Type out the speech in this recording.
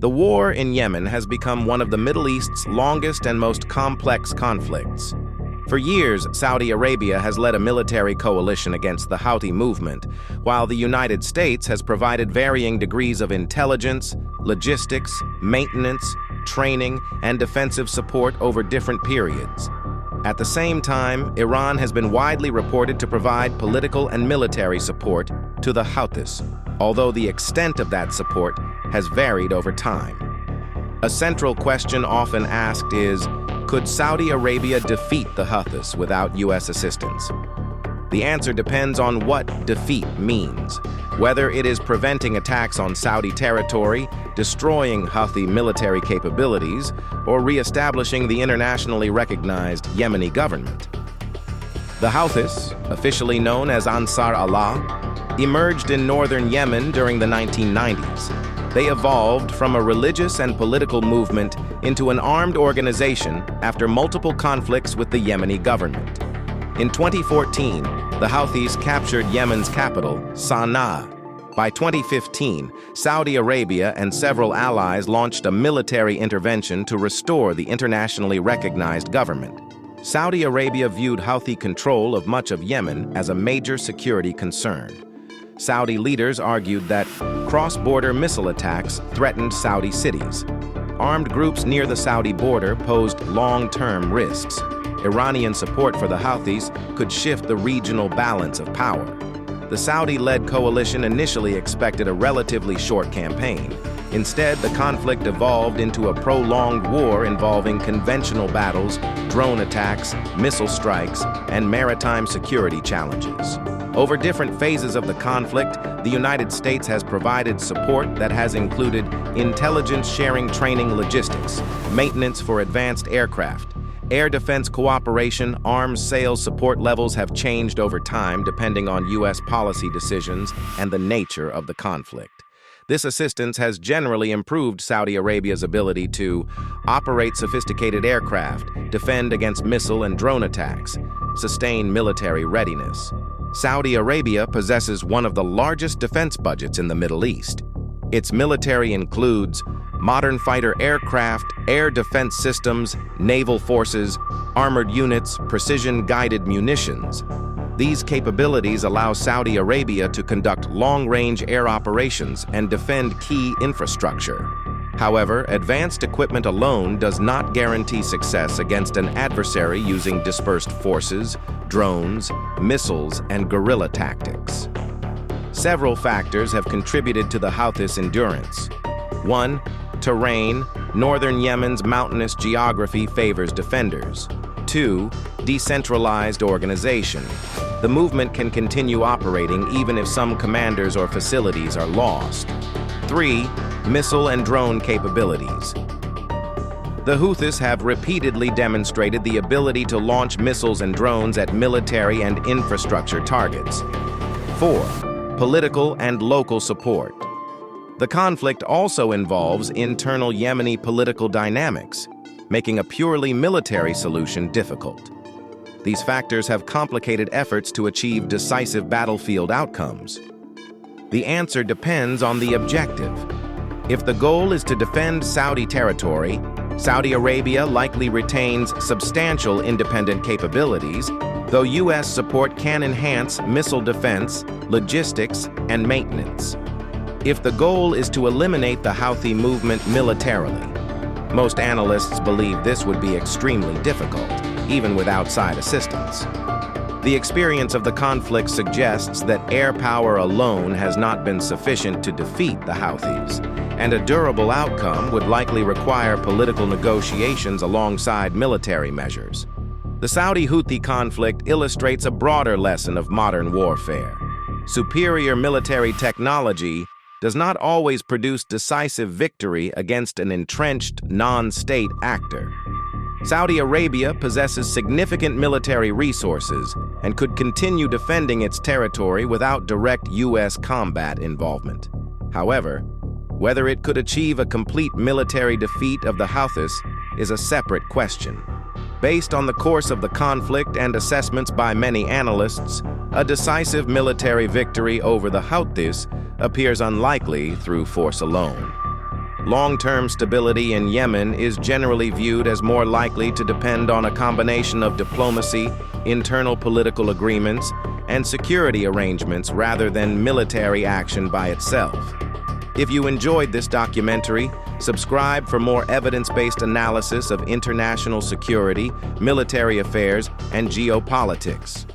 The war in Yemen has become one of the Middle East's longest and most complex conflicts. For years, Saudi Arabia has led a military coalition against the Houthi movement, while the United States has provided varying degrees of intelligence, logistics, maintenance, training, and defensive support over different periods. At the same time, Iran has been widely reported to provide political and military support to the Houthis, although the extent of that support has varied over time. A central question often asked is, could Saudi Arabia defeat the Houthis without U.S. assistance? The answer depends on what defeat means, whether it is preventing attacks on Saudi territory, destroying Houthi military capabilities, or re-establishing the internationally recognized Yemeni government. The Houthis, officially known as Ansar Allah, emerged in northern Yemen during the 1990s. They evolved from a religious and political movement into an armed organization after multiple conflicts with the Yemeni government. In 2014, the Houthis captured Yemen's capital, Sana'a. By 2015, Saudi Arabia and several allies launched a military intervention to restore the internationally recognized government. Saudi Arabia viewed Houthi control of much of Yemen as a major security concern. Saudi leaders argued that cross-border missile attacks threatened Saudi cities. Armed groups near the Saudi border posed long-term risks. Iranian support for the Houthis could shift the regional balance of power. The Saudi-led coalition initially expected a relatively short campaign. Instead, the conflict evolved into a prolonged war involving conventional battles, drone attacks, missile strikes, and maritime security challenges. Over different phases of the conflict, the United States has provided support that has included intelligence sharing training logistics, maintenance for advanced aircraft, air defense cooperation. Arms sales support levels have changed over time depending on U.S. policy decisions and the nature of the conflict. This assistance has generally improved Saudi Arabia's ability to operate sophisticated aircraft, defend against missile and drone attacks, sustain military readiness. Saudi Arabia possesses one of the largest defense budgets in the Middle East. Its military includes modern fighter aircraft, air defense systems, naval forces, armored units, precision-guided munitions. These capabilities allow Saudi Arabia to conduct long-range air operations and defend key infrastructure. However, advanced equipment alone does not guarantee success against an adversary using dispersed forces, drones, missiles, and guerrilla tactics. Several factors have contributed to the Houthis' endurance. 1. Terrain. Northern Yemen's mountainous geography favors defenders. 2. Decentralized organization. The movement can continue operating even if some commanders or facilities are lost. 3. Missile and drone capabilities. The Houthis have repeatedly demonstrated the ability to launch missiles and drones at military and infrastructure targets. 4. Political and local support. The conflict also involves internal Yemeni political dynamics, making a purely military solution difficult. These factors have complicated efforts to achieve decisive battlefield outcomes. The answer depends on the objective. If the goal is to defend Saudi territory, Saudi Arabia likely retains substantial independent capabilities, though U.S. support can enhance missile defense, logistics, and maintenance. If the goal is to eliminate the Houthi movement militarily, most analysts believe this would be extremely difficult, even with outside assistance. The experience of the conflict suggests that air power alone has not been sufficient to defeat the Houthis, and a durable outcome would likely require political negotiations alongside military measures. The Saudi-Houthi conflict illustrates a broader lesson of modern warfare. Superior military technology does not always produce decisive victory against an entrenched, non-state actor. Saudi Arabia possesses significant military resources and could continue defending its territory without direct U.S. combat involvement. However, whether it could achieve a complete military defeat of the Houthis is a separate question. Based on the course of the conflict and assessments by many analysts, a decisive military victory over the Houthis appears unlikely through force alone. Long-term stability in Yemen is generally viewed as more likely to depend on a combination of diplomacy, internal political agreements, and security arrangements rather than military action by itself. If you enjoyed this documentary, subscribe for more evidence-based analysis of international security, military affairs, and geopolitics.